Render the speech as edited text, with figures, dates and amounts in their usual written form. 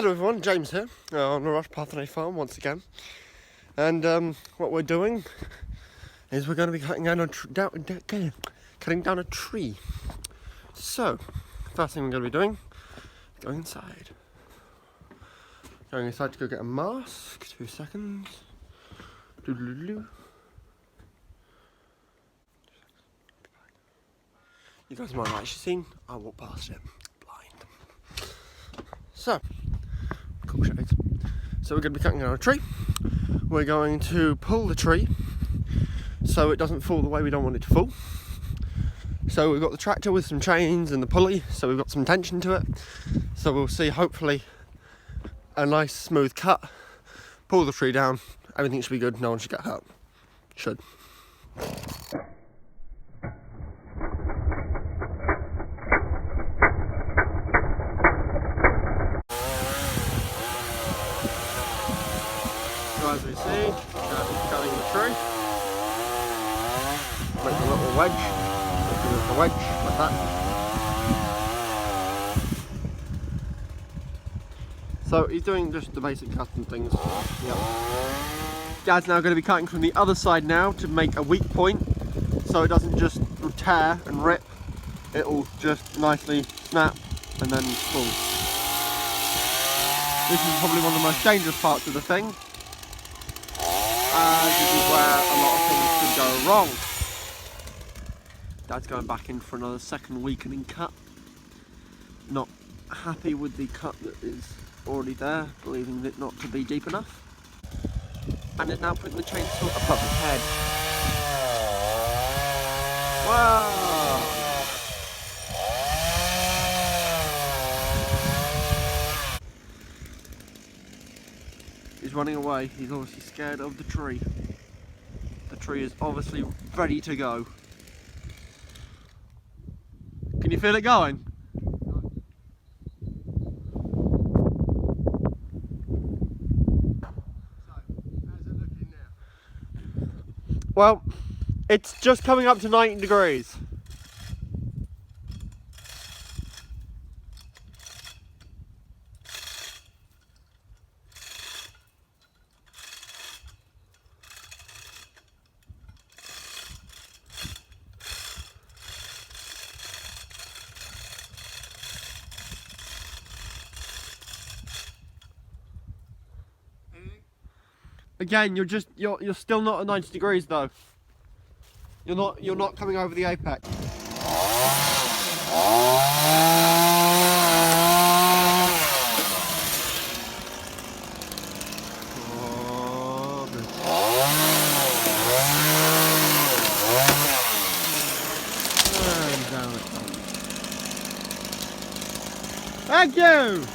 Hello everyone, James here on the Rush Pathway Farm once again, and what we're doing is we're going to be cutting down a tree. So, first thing we're going to be doing, going inside. Going inside to go get a mask. 2 seconds. Doodle-doo. You guys might have actually seen I walk past it blind. So. Cool shades. So we're going to be cutting down a tree. We're going to pull the tree so it doesn't fall the way we don't want it to fall. So we've got the tractor with some chains and the pulley, so we've got some tension to it. So we'll see hopefully a nice smooth cut. Pull the tree down, everything should be good, no one should get hurt. Should. As we see, cutting the tree, make a little wedge, with a wedge like that. So he's doing just the basic cutting things. Yep. Dad's now going to be cutting from the other side now to make a weak point, so it doesn't just tear and rip. It will just nicely snap and then pull. This is probably one of the most dangerous parts of the thing. This is where a lot of things could go wrong. Dad's going back in for another second weakening cut. Not happy with the cut that is already there, believing it not to be deep enough. And is now putting the chainsaw above his head. Wow! He's running away. He's obviously scared of the tree. The tree is obviously ready to go. Can you feel it going? So, how's it looking now? Well, it's just coming up to 90 degrees. Again, you're still not at 90 degrees though. You're not coming over the apex. And down it comes. Thank you!